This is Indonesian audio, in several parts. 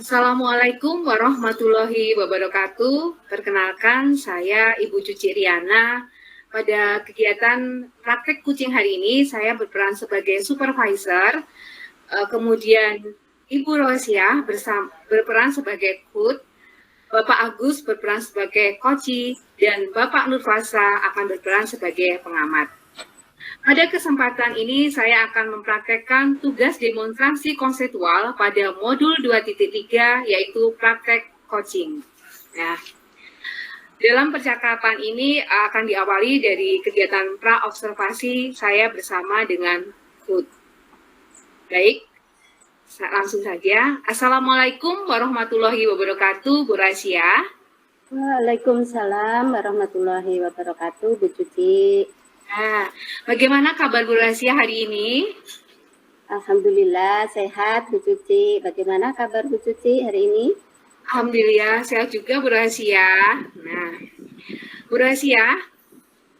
Assalamualaikum warahmatullahi wabarakatuh. Perkenalkan, saya Ibu Cuci Riana. Pada kegiatan praktek kucing hari ini, saya berperan sebagai supervisor. Kemudian Ibu Rosia berperan sebagai coach, Bapak Agus berperan sebagai koci, dan Bapak Nurfasa akan berperan sebagai pengamat. Pada kesempatan ini, saya akan mempraktekkan tugas demonstrasi konseptual pada modul 2.3, yaitu praktek coaching. Nah, dalam percakapan ini akan diawali dari kegiatan pra-observasi saya bersama dengan Food. Baik, langsung saja. Assalamualaikum warahmatullahi wabarakatuh, Bu Rasia. Waalaikumsalam warahmatullahi wabarakatuh, Bu Cuci. Nah, bagaimana kabar Bu Rasia hari ini? Alhamdulillah sehat, Bu Cuci. Bagaimana kabar Bu Cuci hari ini? Alhamdulillah sehat juga Bu Rasia. Nah, Bu Rasia,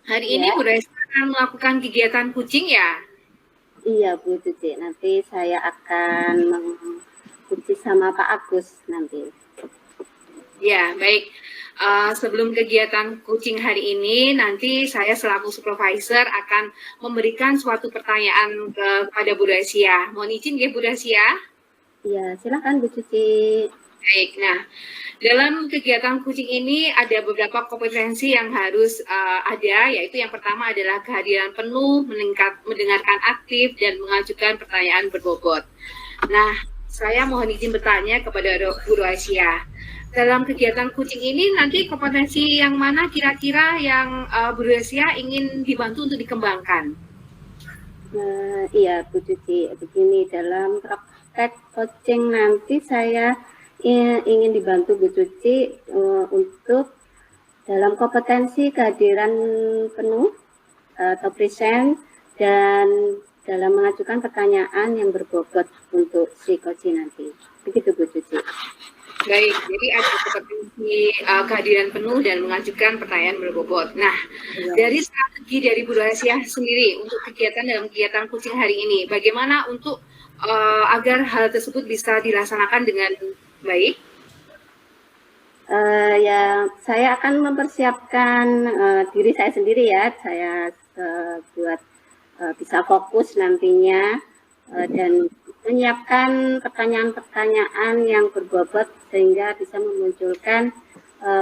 hari ini Bu Rasia akan melakukan kegiatan kucing ya? Iya Bu Cuci, nanti saya akan mengkuci sama Pak Agus nanti. Ya, baik. Sebelum kegiatan kucing hari ini, nanti saya selaku supervisor akan memberikan suatu pertanyaan kepada Bu Rasia. Mohon izin ya Bu Rasia? Iya, silakan Bu Cuci. Baik, nah dalam kegiatan kucing ini ada beberapa kompetensi yang harus ada, yaitu yang pertama adalah kehadiran penuh, mendengarkan aktif, dan mengajukan pertanyaan berbobot. Nah, saya mohon izin bertanya kepada Bu Rasia. Dalam kegiatan kucing ini nanti kompetensi yang mana kira-kira yang Bu Rasia ingin dibantu untuk dikembangkan? Iya Bu Cuci, begini dalam praktek coaching nanti saya ingin dibantu Bu Cuci untuk dalam kompetensi kehadiran penuh atau present dan dalam mengajukan pertanyaan yang berbobot untuk si coach nanti. Begitu Bu Cuci. Baik, jadi ada kompetensi kehadiran penuh dan mengajukan pertanyaan berbobot. Nah, dari strategi dari Bu Rasia sendiri untuk kegiatan dalam kegiatan kucing hari ini, bagaimana untuk agar hal tersebut bisa dilaksanakan dengan baik? Ya, saya akan mempersiapkan diri saya sendiri ya, saya buat bisa fokus nantinya dan menyiapkan pertanyaan-pertanyaan yang berbobot sehingga bisa memunculkan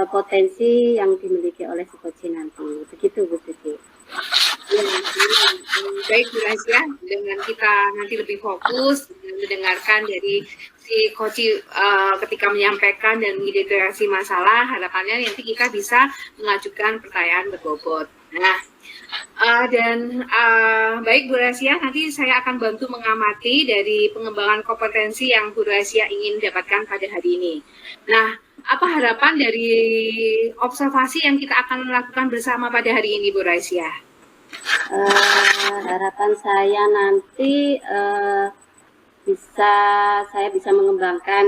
potensi yang dimiliki oleh si coach nanti. Begitu Bu Cici. Baik Bu Rasia, dengan kita nanti lebih fokus mendengarkan dari si coach ketika menyampaikan dan mengidentifikasi masalah, harapannya nanti kita bisa mengajukan pertanyaan berbobot. Nah, baik Bu Rasia, nanti saya akan bantu mengamati dari pengembangan kompetensi yang Bu Rasia ingin dapatkan pada hari ini. Nah, apa harapan dari observasi yang kita akan lakukan bersama pada hari ini Bu Rasia? Harapan saya nanti saya bisa mengembangkan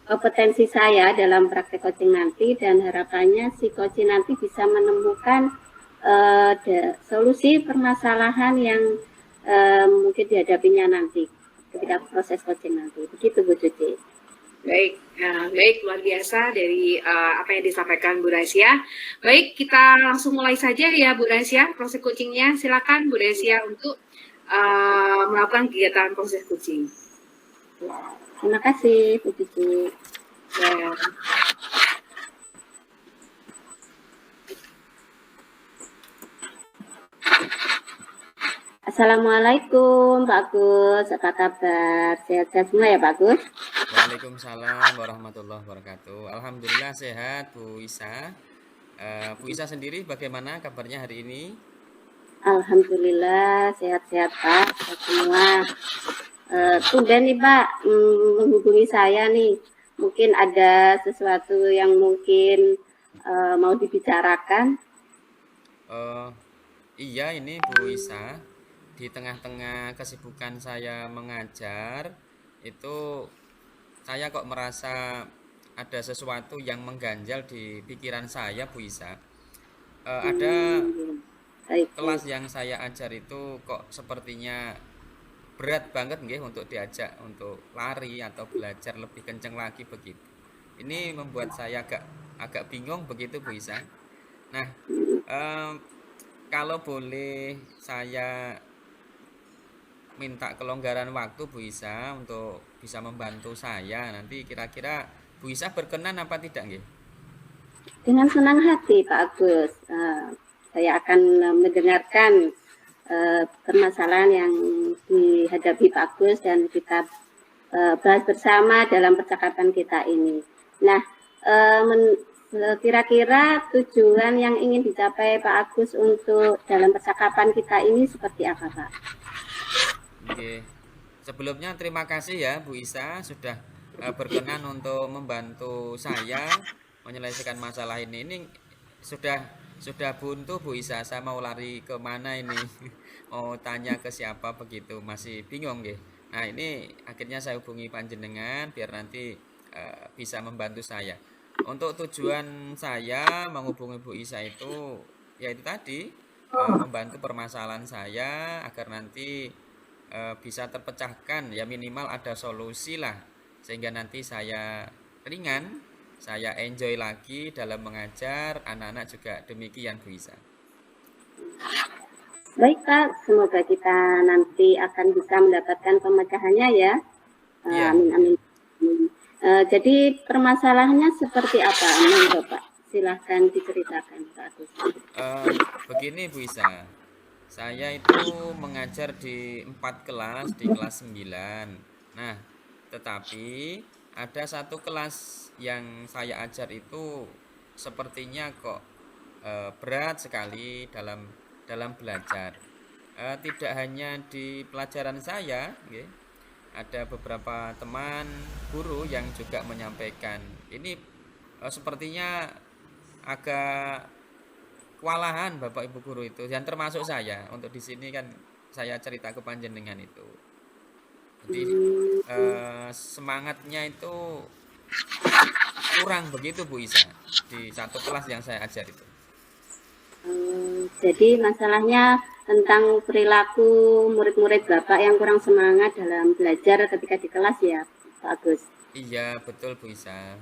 kompetensi saya dalam praktek coaching nanti dan harapannya si coach nanti bisa menemukan solusi permasalahan yang mungkin dihadapinya nanti ketika proses coaching nanti. Begitu Bu Cuci. Baik, baik, luar biasa dari apa yang disampaikan Bu Rasia. Baik, kita langsung mulai saja ya Bu Rasia, proses coachingnya. Silakan Bu Rasia untuk melakukan kegiatan proses coaching. Terima kasih Bu Cici. Ya. Assalamualaikum Pak Agus, apa kabar? Sehat-sehat semua ya Pak Agus? Waalaikumsalam warahmatullahi wabarakatuh. Alhamdulillah sehat Bu Isa. Bu Isa sendiri bagaimana kabarnya hari ini? Alhamdulillah sehat-sehat Pak, semua. Tumben nih Pak menghubungi saya nih. Mungkin ada sesuatu yang mungkin mau dibicarakan. Eh, iya ini Bu Isa, di tengah-tengah kesibukan saya mengajar, itu saya kok merasa ada sesuatu yang mengganjal di pikiran saya, Bu Isa. Ada Hmm, baik, baik. kelas yang saya ajar itu kok sepertinya berat banget nggih untuk diajak untuk lari atau belajar lebih kenceng lagi begitu. Ini membuat saya agak agak bingung begitu Bu Isa. Nah, em, kalau boleh saya minta kelonggaran waktu Bu Isa untuk bisa membantu saya nanti kira-kira Bu Isa berkenan apa tidak nggih? Dengan senang hati Pak Agus, saya akan mendengarkan permasalahan yang dihadapi Pak Agus dan kita bahas bersama dalam percakapan kita ini. Nah, kira-kira tujuan yang ingin dicapai Pak Agus untuk dalam percakapan kita ini seperti apa Pak? Oke. Sebelumnya terima kasih ya Bu Isa sudah berkenan untuk membantu saya menyelesaikan masalah ini. Ini sudah buntu Bu Isa. Saya mau lari ke mana ini? Mau tanya ke siapa begitu? Masih bingung nggih. Nah, ini akhirnya saya hubungi panjenengan biar nanti bisa membantu saya. Untuk tujuan saya menghubungi Bu Isa itu yaitu tadi membantu permasalahan saya agar nanti bisa terpecahkan ya minimal ada solusi lah sehingga nanti saya ringan, saya enjoy lagi dalam mengajar anak-anak juga demikian Bu Isa. Baik Pak, semoga kita nanti akan bisa mendapatkan pemecahannya ya. Iya. Amin amin. Jadi permasalahannya seperti apa? Monggo Pak, silahkan diceritakan Pak Agus. Begini Bu Isa, saya itu mengajar di 4 kelas di kelas 9. Nah, tetapi ada satu kelas yang saya ajar itu sepertinya kok berat sekali dalam belajar. Tidak hanya di pelajaran saya, nggih, ada beberapa teman guru yang juga menyampaikan ini sepertinya agak kewalahan Bapak Ibu guru itu dan termasuk saya untuk di sini kan saya cerita ke panjenengan itu. Jadi semangatnya itu kurang begitu Bu Isa di satu kelas yang saya ajar itu. Jadi masalahnya tentang perilaku murid-murid Bapak yang kurang semangat dalam belajar ketika di kelas ya, Pak Agus. Iya betul Bu Isa.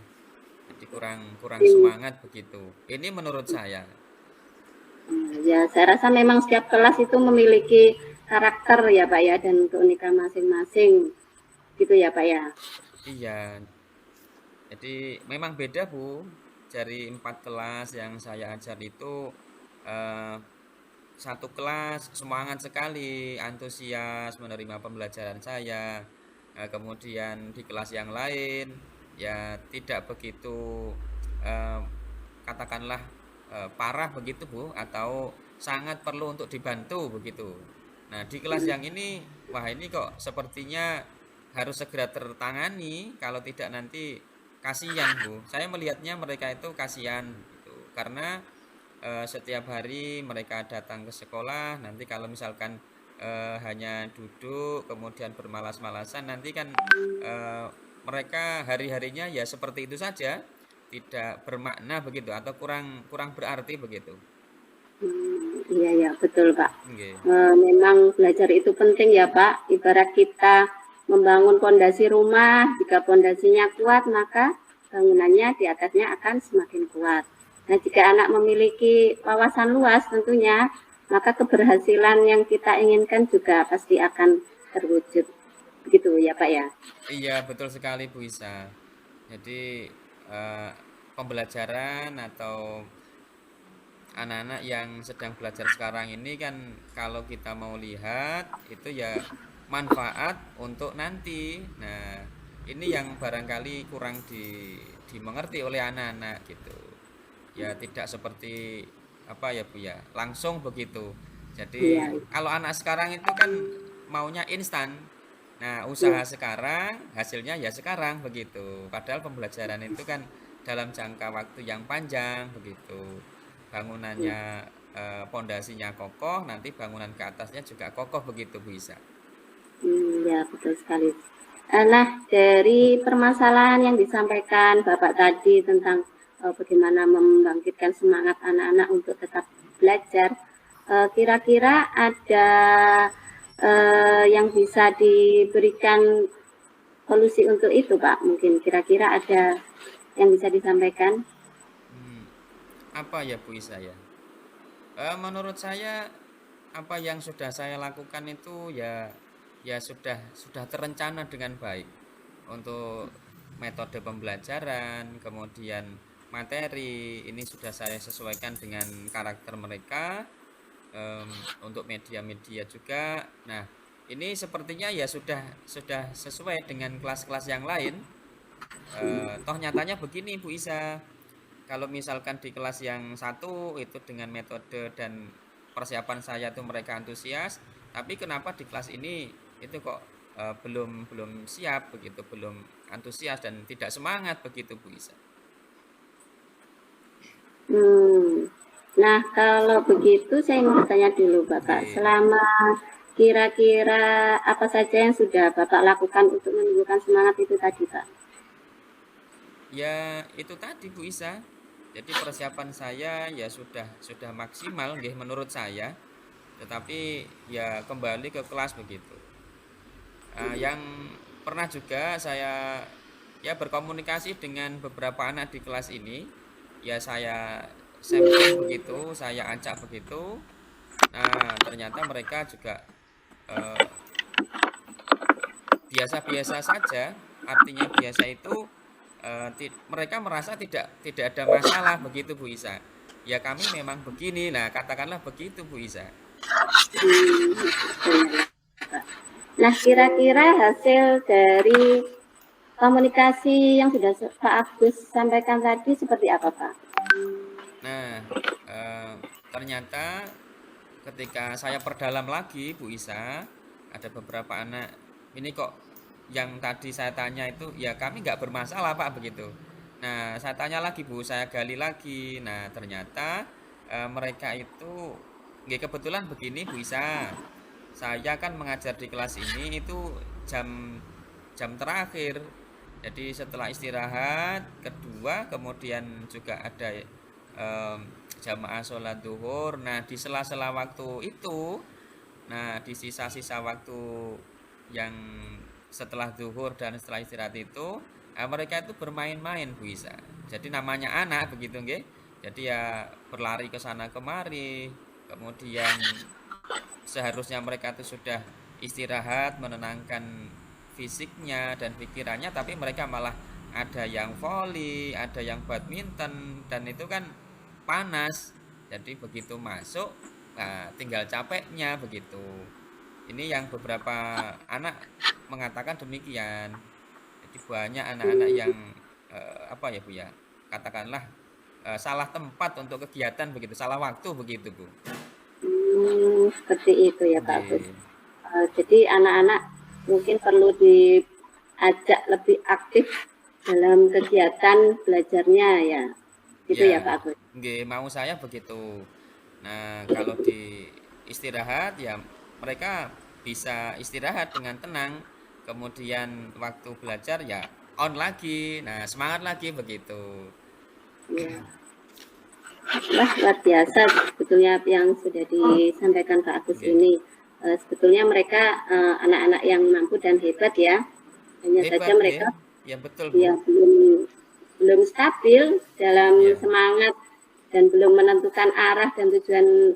Jadi kurang semangat begitu. Ini menurut saya. Ya, saya rasa memang setiap kelas itu memiliki karakter ya Pak ya dan keunikan masing-masing gitu ya Pak ya. Iya. Jadi memang beda Bu. Dari 4 kelas yang saya ajar itu satu kelas semangat sekali, antusias menerima pembelajaran saya. Kemudian di kelas yang lain ya tidak begitu eh, katakanlah parah begitu Bu atau sangat perlu untuk dibantu begitu. Nah, di kelas yang ini wah ini kok sepertinya harus segera tertangani kalau tidak nanti kasihan Bu. Saya melihatnya mereka itu kasihan gitu. Karena setiap hari mereka datang ke sekolah nanti kalau misalkan hanya duduk kemudian bermalas-malasan nanti kan mereka hari-harinya ya seperti itu saja tidak bermakna begitu atau kurang berarti begitu. Iya ya betul Pak. Nggih. Memang belajar itu penting ya Pak. Ibarat kita membangun pondasi rumah, jika pondasinya kuat maka bangunannya di atasnya akan semakin kuat. Nah, jika anak memiliki wawasan luas tentunya, maka keberhasilan yang kita inginkan juga pasti akan terwujud. Begitu ya Pak ya. Iya, betul sekali Bu Isa. Jadi pembelajaran atau anak-anak yang sedang belajar sekarang ini kan kalau kita mau lihat itu ya manfaat untuk nanti. Nah, ini yang barangkali kurang dimengerti oleh anak-anak gitu. Ya tidak seperti apa ya Bu ya, langsung begitu. Jadi Iya. kalau anak sekarang itu kan maunya instan. Nah, usaha sekarang, hasilnya ya sekarang begitu. Padahal pembelajaran itu kan dalam jangka waktu yang panjang begitu. Bangunannya, pondasinya kokoh, nanti bangunan ke atasnya juga kokoh begitu Bu Isa. Ya, betul sekali. Nah, dari permasalahan yang disampaikan Bapak tadi tentang bagaimana membangkitkan semangat anak-anak untuk tetap belajar, kira-kira ada yang bisa diberikan solusi untuk itu, Pak? Mungkin kira-kira ada yang bisa disampaikan? Hmm, apa ya Bu Isa ya? Menurut saya apa yang sudah saya lakukan itu ya sudah terencana dengan baik untuk metode pembelajaran, kemudian materi ini sudah saya sesuaikan dengan karakter mereka, em, untuk media-media juga. Nah, ini sepertinya ya sudah sesuai dengan kelas-kelas yang lain. Toh nyatanya begini Bu Isa, kalau misalkan di kelas yang satu itu dengan metode dan persiapan saya tuh mereka antusias, tapi kenapa di kelas ini itu kok belum belum siap begitu, belum antusias dan tidak semangat begitu Bu Isa. Nah, kalau begitu saya ingin bertanya dulu, Bapak. Oke. Selama kira-kira apa saja yang sudah Bapak lakukan untuk menumbuhkan semangat itu tadi, Pak? Ya itu tadi Bu Isa. Jadi persiapan saya ya sudah maksimal nggih menurut saya, tetapi ya kembali ke kelas begitu. Yang pernah juga saya ya berkomunikasi dengan beberapa anak di kelas ini, ya saya sampling begitu, saya acak begitu. Nah, ternyata mereka juga eh, biasa-biasa saja. Artinya biasa itu mereka merasa tidak ada masalah begitu Bu Isa. Ya kami memang begini. Nah, katakanlah begitu Bu Isa. Nah, kira-kira hasil dari komunikasi yang sudah Pak Agus sampaikan tadi seperti apa, Pak? Nah, ternyata ketika saya perdalam lagi Bu Isa, ada beberapa anak ini kok yang tadi saya tanya itu ya kami nggak bermasalah Pak begitu. Nah, saya tanya lagi Bu, saya gali lagi. Nah, ternyata mereka itu nggak, kebetulan begini Bu Isa. Saya kan mengajar di kelas ini itu jam jam terakhir. Jadi setelah istirahat kedua, kemudian juga ada em, jamaah sholat duhur. Nah, di sela-sela waktu itu, nah di sisa-sisa waktu yang setelah duhur dan setelah istirahat itu, mereka itu bermain-main Bu Isa. Jadi namanya anak begitu nggih. Jadi ya berlari ke sana kemari. Kemudian seharusnya mereka itu sudah istirahat, menenangkan fisiknya dan pikirannya, tapi mereka malah ada yang volley, ada yang badminton, dan itu kan panas. Jadi begitu masuk, nah, tinggal capeknya begitu. Ini yang beberapa anak mengatakan demikian. Jadi banyak anak-anak yang apa ya Bu ya, katakanlah salah tempat untuk kegiatan begitu, salah waktu begitu Bu. Seperti itu ya, Pak Agus. Nggih. Jadi anak-anak mungkin perlu diajak lebih aktif dalam kegiatan belajarnya ya. Gitu ya, Ya, Pak Agus. nggih, mau saya begitu. Nah, kalau di istirahat ya mereka bisa istirahat dengan tenang. Kemudian waktu belajar ya on lagi. Nah, semangat lagi begitu. Ya. Wah, luar biasa sebetulnya yang sudah disampaikan Pak Agus Nggih. ini. Sebetulnya mereka anak-anak yang mampu dan hebat ya. Hanya saja Hebat nggih. mereka Ya betul, ya Bu. belum stabil dalam Ya. semangat dan belum menentukan arah dan tujuan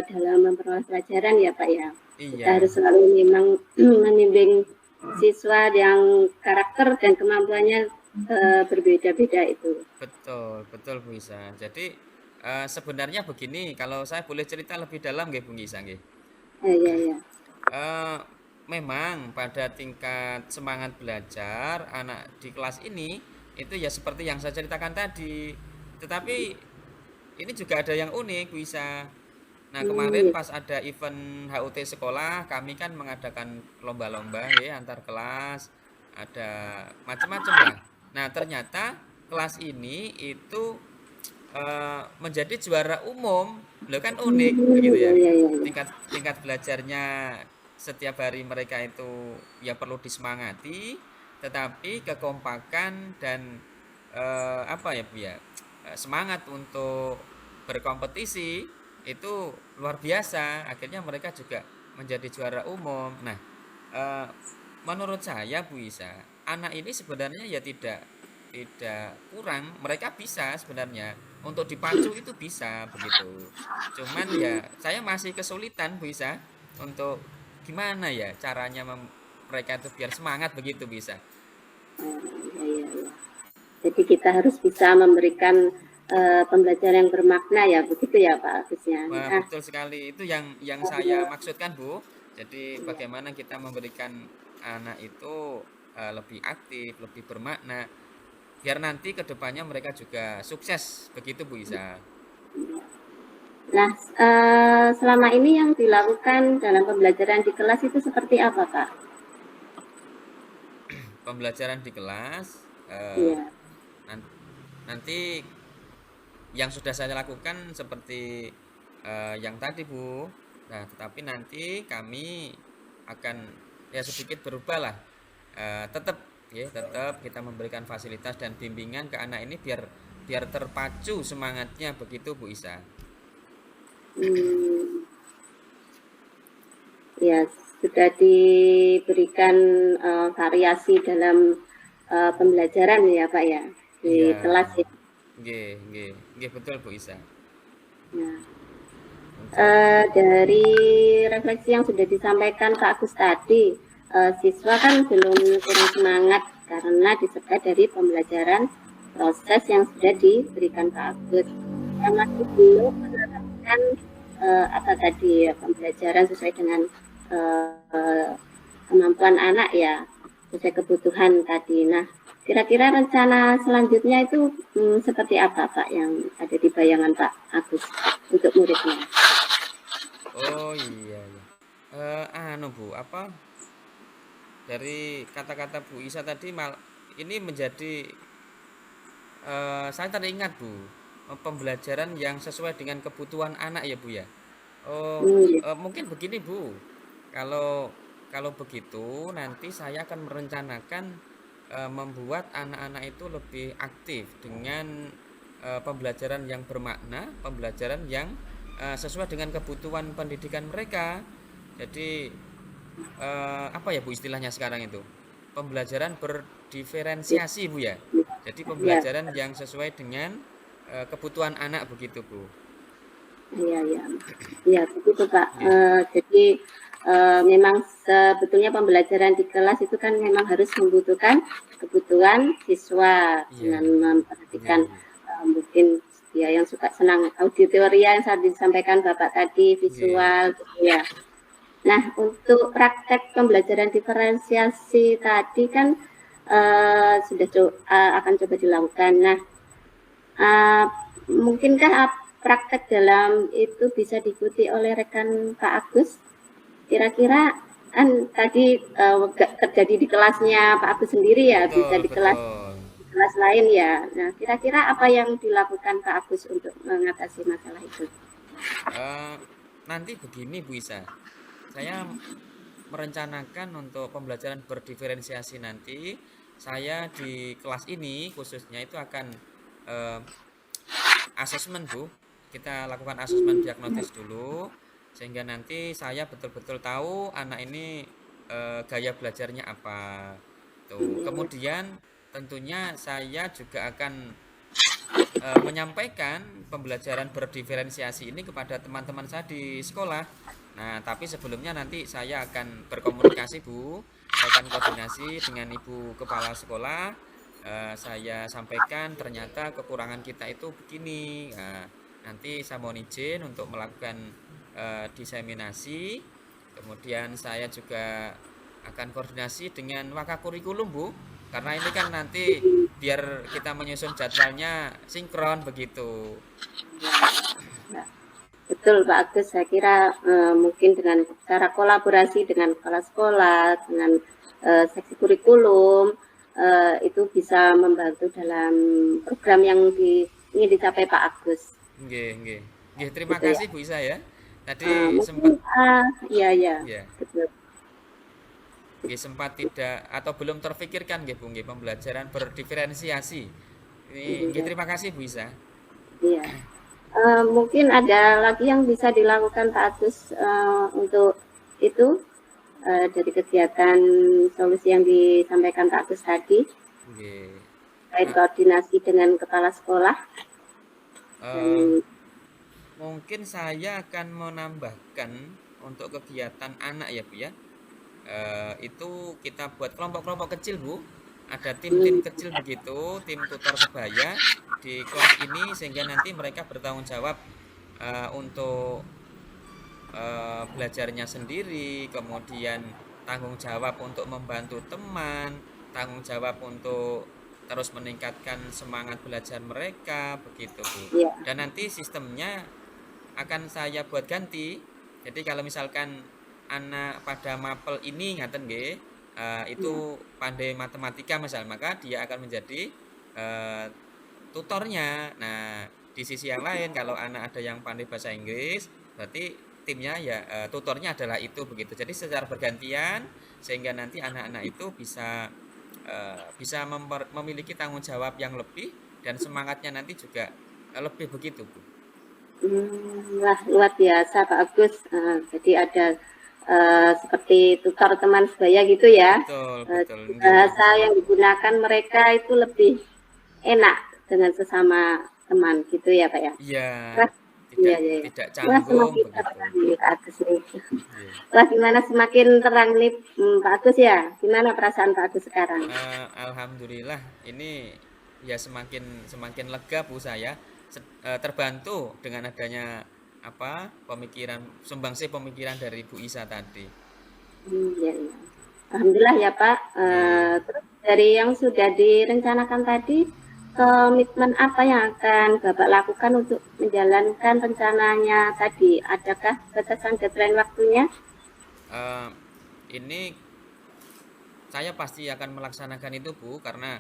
dalam memperoleh pelajaran ya Pak ya. Kita Iya, harus selalu memang membimbing siswa yang karakter dan kemampuannya berbeda-beda itu. betul, betul Bu Isa. Jadi sebenarnya begini, kalau saya boleh cerita lebih dalam nggih Bu Isa nggih. Ya, ya. Eh, Memang pada tingkat semangat belajar anak di kelas ini itu ya seperti yang saya ceritakan tadi. Tetapi ini juga ada yang unik bisa. Nah, kemarin Iya. pas ada event HUT sekolah, kami kan mengadakan lomba-lomba ya antar kelas, ada macam-macam lah. Nah, ternyata kelas ini itu menjadi juara umum. Loh kan unik begitu Iya, ya. iya, iya, iya. Tingkat tingkat belajarnya setiap hari mereka itu ya perlu disemangati, tetapi kekompakan dan apa ya Bu ya? Semangat untuk berkompetisi itu luar biasa. Akhirnya mereka juga menjadi juara umum. Nah, eh, menurut saya Bu Isa, anak ini sebenarnya ya tidak kurang, mereka bisa sebenarnya untuk dipacu itu bisa begitu. Cuman ya saya masih kesulitan Bu Isa untuk gimana ya caranya mereka itu biar semangat begitu bisa. Iya, iya, iya. Jadi kita harus bisa memberikan pembelajaran yang bermakna ya, begitu ya Pak Agusnya. Wah, Nah, betul sekali. Itu yang saya eh, maksudkan, Bu. Jadi iya. bagaimana kita memberikan anak itu lebih aktif, lebih bermakna, biar nanti kedepannya mereka juga sukses. Begitu, Bu Isa. Nah, selama ini yang dilakukan dalam pembelajaran di kelas itu seperti apa, Pak? Pembelajaran di kelas Iya. nan- nanti yang sudah saya lakukan seperti yang tadi, Bu. Nah, tetapi nanti kami akan ya sedikit berubah lah. Tetap ya, tetap kita memberikan fasilitas dan bimbingan ke anak ini biar biar terpacu semangatnya begitu, Bu Isa. Hmm, ya, sudah diberikan variasi dalam pembelajaran ya, Pak ya, di Iya. kelas ya. Nggih, nggih. Nggih betul, Bu Isa. Nah, Untuk dari refleksi yang sudah disampaikan Pak Agus tadi, siswa kan belum kurang semangat karena disebut dari pembelajaran proses yang sudah diberikan Pak Agus. Yang masih belum menerapkan apa tadi ya, pembelajaran sesuai dengan kemampuan anak ya, sesuai kebutuhan tadi. Nah, kira-kira rencana selanjutnya itu seperti apa Pak yang ada di bayangan Pak Agus untuk muridnya? oh iya ya. Anu Bu, apa dari kata-kata Bu Isa tadi ini menjadi saya teringat Bu, pembelajaran yang sesuai dengan kebutuhan anak ya Bu ya. Oh, Hmm, mungkin begini Bu, kalau kalau begitu nanti saya akan merencanakan membuat anak-anak itu lebih aktif dengan pembelajaran yang bermakna, pembelajaran yang sesuai dengan kebutuhan pendidikan mereka. Jadi apa ya Bu istilahnya sekarang itu? Pembelajaran berdiferensiasi Bu ya. Jadi ya, pembelajaran yang sesuai dengan kebutuhan anak begitu Bu. ya, ya, ya, begitu Pak. Nggih. Jadi memang sebetulnya pembelajaran di kelas itu kan memang harus membutuhkan kebutuhan siswa Iya. dengan Nggih, memperhatikan nggih. mungkin dia yang suka senang auditoria yang saat disampaikan Bapak tadi, Nggih. visual, gitu ya. Nah, untuk praktek pembelajaran diferensiasi tadi kan sudah akan coba dilakukan. Nah, uh, mungkinkah praktek dalam itu bisa diikuti oleh rekan Pak Agus? Kira-kira kan tadi terjadi di kelasnya Pak Agus sendiri ya, bisa Betul, betul. di kelas lain ya. Nah, kira-kira apa yang dilakukan Pak Agus untuk mengatasi masalah itu? Eh, nanti begini Bu Isa, saya merencanakan untuk pembelajaran berdiferensiasi nanti, saya di kelas ini khususnya itu akan eh, asesmen Bu. Kita lakukan asesmen diagnosis dulu, sehingga nanti saya betul-betul tahu anak ini gaya belajarnya apa. Tuh. Kemudian tentunya saya juga akan menyampaikan pembelajaran berdiferensiasi ini kepada teman-teman saya di sekolah. Nah, tapi sebelumnya nanti saya akan berkomunikasi Bu, saya akan koordinasi dengan Ibu Kepala Sekolah. Saya sampaikan ternyata kekurangan kita itu begini. Nah, nanti saya mohon izin untuk melakukan diseminasi. Kemudian saya juga akan koordinasi dengan Wakakurikulum Bu, karena ini kan nanti biar kita menyusun jadwalnya sinkron begitu. Ya. Betul Pak Agus, saya kira mungkin dengan cara kolaborasi dengan kepala sekolah, dengan seksi kurikulum, itu bisa membantu dalam program yang ingin dicapai Pak Agus, Nggih, nggih. Nggih, terima gitu ya. kasih Bu Isa ya. Tadi Mungkin, sempat iya ya, ya, betul. nggih sempat tidak atau belum terfikirkan nggih Bu nggih pembelajaran berdiferensiasi. Ini nggih Iya, terima kasih Bu Isa. iya. Mungkin ada lagi yang bisa dilakukan Pak Agus untuk itu dari kegiatan solusi yang disampaikan Pak Agus tadi, Nggih. terkait koordinasi dengan kepala sekolah. Eh, Dan mungkin saya akan menambahkan untuk kegiatan anak ya Bu ya. Itu kita buat kelompok-kelompok kecil Bu. Ada tim-tim kecil begitu, tim tutor sebaya di kelas ini sehingga nanti mereka bertanggung jawab untuk belajarnya sendiri, kemudian tanggung jawab untuk membantu teman, tanggung jawab untuk terus meningkatkan semangat belajar mereka begitu Bu. ya, Dan nanti sistemnya akan saya buat ganti. Jadi kalau misalkan anak pada mapel ini ngaten nggih, itu pandai matematika misal, maka dia akan menjadi tutornya. Nah, di sisi yang lain kalau anak ada yang pandai bahasa Inggris, berarti timnya ya tutornya adalah itu begitu. Jadi secara bergantian sehingga nanti anak-anak itu bisa memiliki tanggung jawab yang lebih dan semangatnya nanti juga lebih begitu, Bu. wah luar biasa Pak Agus. Jadi ada seperti tutor teman sebaya gitu ya. Betul, betul. Bahasa yang digunakan mereka itu lebih enak dengan sesama teman gitu ya Pak ya. Iya, Wah, tidak iya, iya. tidak Wah canggung semakin begitu. terang nih Pak Agus nih. Iya. Wah gimana semakin terang nih Pak Agus ya. Gimana perasaan Pak Agus sekarang? Alhamdulillah ini ya semakin semakin lega Bu saya terbantu dengan adanya pemikiran sumbangsih pemikiran dari Bu Isa tadi. Iya, iya. Alhamdulillah ya Pak. Iya. Terus dari yang sudah direncanakan tadi, komitmen apa yang akan Bapak lakukan untuk menjalankan rencananya tadi? Adakah batasan deadline waktunya? Eh, ini saya pasti akan melaksanakan itu Bu karena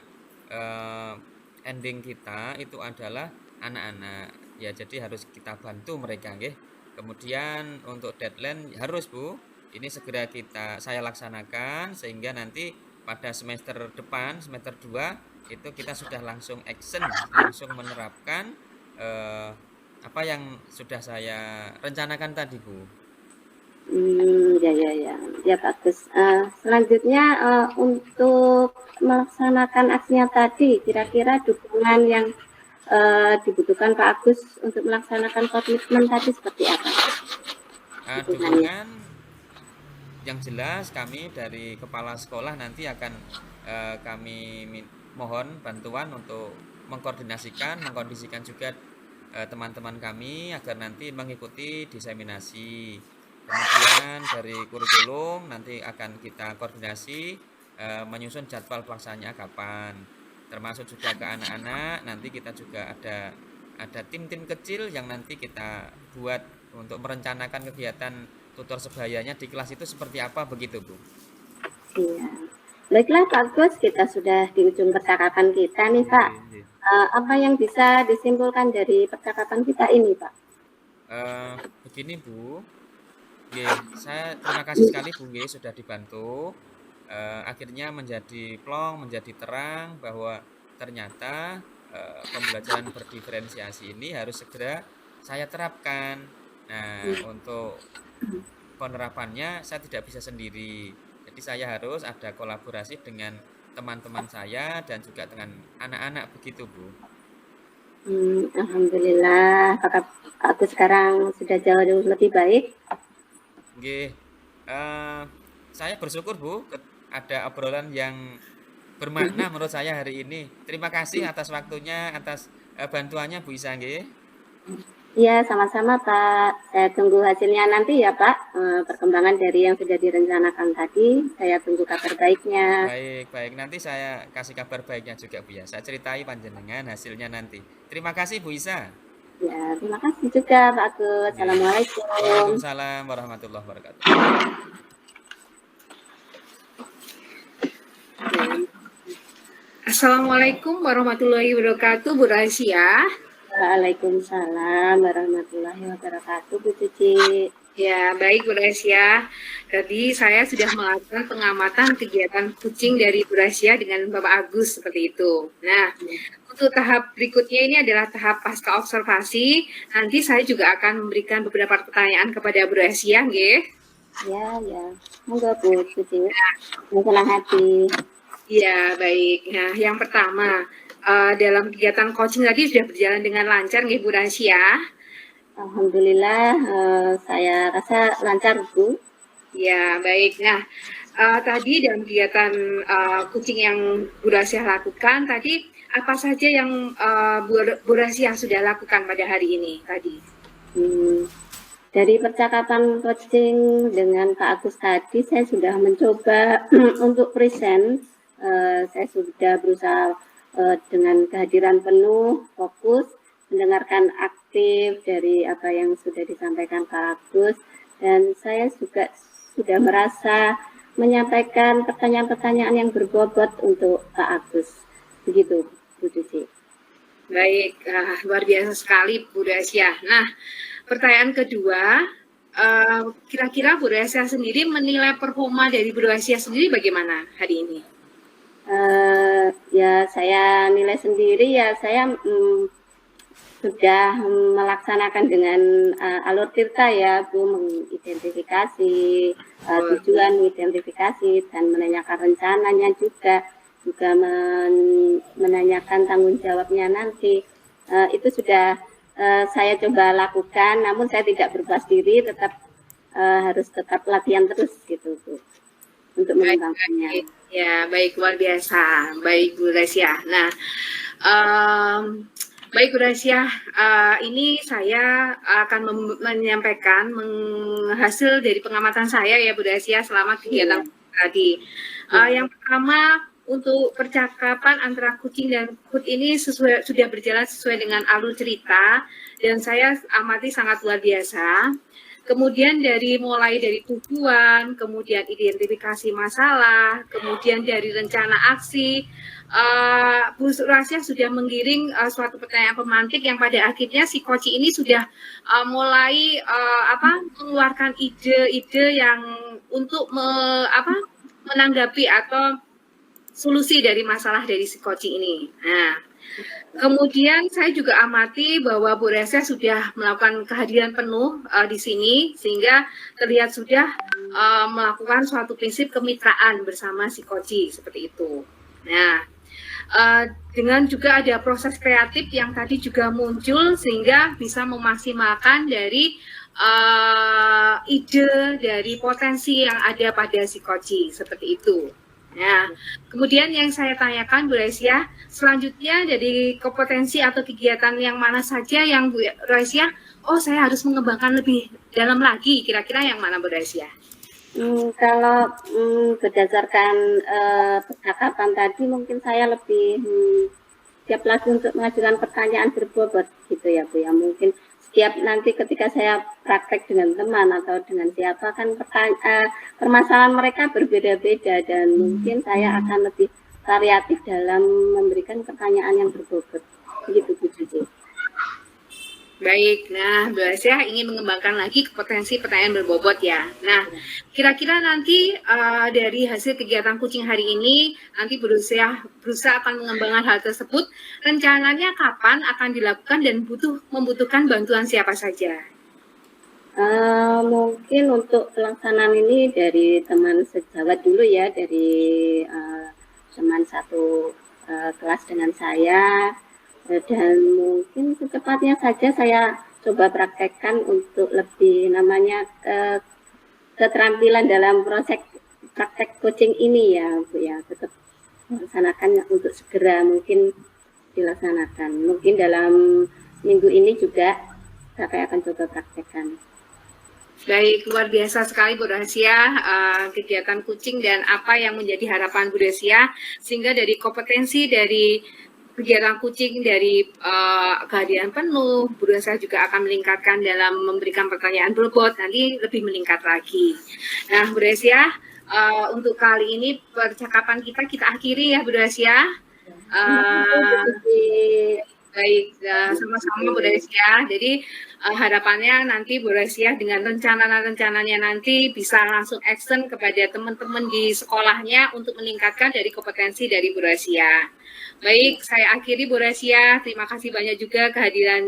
ending kita itu adalah anak-anak ya, jadi harus kita bantu mereka nggih. Kemudian untuk deadline harus Bu ini segera saya laksanakan sehingga nanti pada semester depan semester 2 itu kita sudah langsung action, langsung menerapkan apa yang sudah saya rencanakan tadi Bu. Ya, ya, ya, ya bagus. Selanjutnya untuk melaksanakan aksinya tadi, kira-kira dukungan yang dibutuhkan Pak Agus untuk melaksanakan komitmen tadi seperti apa? Dukungan yang jelas kami dari kepala sekolah nanti akan kami mohon bantuan untuk mengkondisikan juga teman-teman kami agar nanti mengikuti diseminasi. Kemudian dari kurikulum nanti akan kita koordinasi menyusun jadwal pelaksanaannya kapan. Termasuk juga ke anak-anak nanti kita juga ada tim-tim kecil yang nanti kita buat untuk merencanakan kegiatan tutor sebayanya di kelas itu seperti apa begitu Bu. Iya. Baiklah Pak Agus, kita sudah di ujung percakapan kita nih Pak. Apa yang bisa disimpulkan dari percakapan kita ini Pak? Begini Bu, saya terima kasih sekali Bu sudah dibantu. Akhirnya menjadi plong, menjadi terang bahwa ternyata pembelajaran berdiferensiasi ini harus segera saya terapkan. Nah, untuk penerapannya saya tidak bisa sendiri. Jadi saya harus ada kolaborasi dengan teman-teman saya dan juga dengan anak-anak begitu Bu. Alhamdulillah, Pak Agus sekarang sudah jauh lebih baik. Saya bersyukur Bu ada obrolan yang bermakna menurut saya hari ini. Terima kasih atas waktunya, atas bantuannya Bu Isa nggih. Iya, sama-sama Pak. Saya tunggu hasilnya nanti ya Pak. Perkembangan dari yang sudah direncanakan tadi, saya tunggu kabar baiknya. Baik. Nanti saya kasih kabar baiknya juga Bu ya. Saya ceritai panjenengan hasilnya nanti. Terima kasih Bu Isa. Ya, terima kasih juga Pak Agus. Nggih. Assalamualaikum. Waalaikumsalam warahmatullahi wabarakatuh. Assalamualaikum warahmatullahi wabarakatuh, Bu Rahasia. Waalaikumsalam warahmatullahi wabarakatuh, Bu Cici. Ya, baik Bu Rahasia. Tadi saya sudah melakukan pengamatan kegiatan kucing dari Bu Rahasia dengan Bapak Agus seperti itu. Nah, untuk tahap berikutnya ini adalah tahap pasca observasi. Nanti saya juga akan memberikan beberapa pertanyaan kepada Bu Rahasia, nggih. Ya. Monggo Bu Cici. Senang hati. Iya, baik. Nah, yang pertama, dalam kegiatan coaching tadi sudah berjalan dengan lancar, nggih Bu Rahasia? Alhamdulillah, saya rasa lancar, Bu. Ya, baik. Nah, tadi dalam kegiatan kucing yang Bu Rahasia lakukan, tadi apa saja yang Bu Rahasia sudah lakukan pada hari ini tadi? Dari percakapan coaching dengan Pak Agus tadi, saya sudah mencoba untuk present. Saya sudah berusaha dengan kehadiran penuh, fokus, mendengarkan aktif dari apa yang sudah disampaikan Pak Agus, dan saya juga sudah merasa menyampaikan pertanyaan-pertanyaan yang berbobot untuk Pak Agus. Begitu, Bu Cici. Baik, luar biasa sekali Bu Rahasia. Nah, pertanyaan kedua, kira-kira Bu Rahasia sendiri menilai performa dari Bu Rahasia sendiri bagaimana hari ini? Ya, saya nilai sendiri ya, saya sudah melaksanakan dengan alur tirta ya, Bu, mengidentifikasi tujuan, mengidentifikasi dan menanyakan rencananya juga menanyakan tanggung jawabnya nanti. Itu sudah saya coba lakukan, namun saya tidak berpuas diri, harus tetap latihan terus gitu, Bu, untuk mengembangkannya. Ya, baik, luar biasa. Baik, Bu Rahasia. Nah, baik, Bu Rahasia, ini saya akan menyampaikan hasil dari pengamatan saya ya, Bu Rahasia, selama kegiatan tadi. Yang pertama, untuk percakapan antara kucing dan kut ini sudah berjalan sesuai dengan alur cerita, dan saya amati sangat luar biasa. Kemudian mulai dari tujuan, kemudian identifikasi masalah, kemudian dari rencana aksi, Bu Rahasia sudah menggiring suatu pertanyaan pemantik yang pada akhirnya si Koci ini sudah mulai mengeluarkan ide-ide yang untuk menanggapi atau solusi dari masalah dari si Koci ini. Nah, kemudian saya juga amati bahwa Bu Rahasia sudah melakukan kehadiran penuh di sini, sehingga terlihat sudah melakukan suatu prinsip kemitraan bersama si Koci, seperti itu. Nah, dengan juga ada proses kreatif yang tadi juga muncul, sehingga bisa memaksimalkan dari ide dari potensi yang ada pada si Koci, seperti itu. Nah, kemudian yang saya tanyakan Bu Rahasia, selanjutnya dari kompetensi atau kegiatan yang mana saja yang Bu Rahasia, saya harus mengembangkan lebih dalam lagi, kira-kira yang mana Bu Rahasia? Kalau berdasarkan percakapan tadi, mungkin saya lebih siap lagi untuk mengajukan pertanyaan berbobot gitu ya Bu ya. Mungkin setiap nanti ketika saya praktek dengan teman atau dengan siapa kan permasalahan mereka berbeda-beda, dan mungkin saya akan lebih variatif dalam memberikan pertanyaan yang berbobot. Begitu Bu Cici. Baik, nah Bu Rahasia ingin mengembangkan lagi potensi pertanyaan berbobot ya. Nah, kira-kira nanti dari hasil kegiatan kucing hari ini, nanti berusaha akan mengembangkan hal tersebut. Rencananya kapan akan dilakukan dan membutuhkan bantuan siapa saja? Mungkin untuk pelaksanaan ini dari teman sejawat dulu ya, dari teman satu kelas dengan saya. Dan mungkin secepatnya saja saya coba praktekkan untuk lebih keterampilan dalam proses praktek coaching ini ya Bu ya, tetap melaksanakan untuk segera mungkin dilaksanakan. Mungkin dalam minggu ini juga saya akan coba praktekkan. Baik, luar biasa sekali Bu Rahasia, kegiatan kucing dan apa yang menjadi harapan Bu Rahasia, sehingga dari kompetensi dari kegiatan kucing dari kehadiran penuh, Bu Rosia juga akan meningkatkan dalam memberikan pertanyaan berbot, nanti lebih meningkat lagi. Nah, Bu Rosia, untuk kali ini percakapan kita akhiri ya, Bu Rosia. Baik, sama-sama Bu Rosia. Jadi harapannya nanti Bu Rosia dengan rencananya nanti bisa langsung action kepada teman-teman di sekolahnya untuk meningkatkan dari kompetensi dari Bu Rosia. Baik, saya akhiri Bu Rosia. Terima kasih banyak juga kehadiran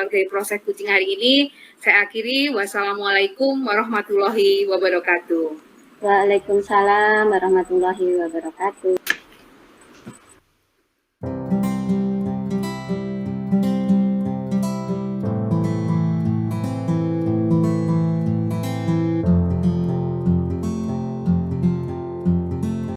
dari proses kucing hari ini. Saya akhiri. Wassalamualaikum warahmatullahi wabarakatuh. Waalaikumsalam warahmatullahi wabarakatuh.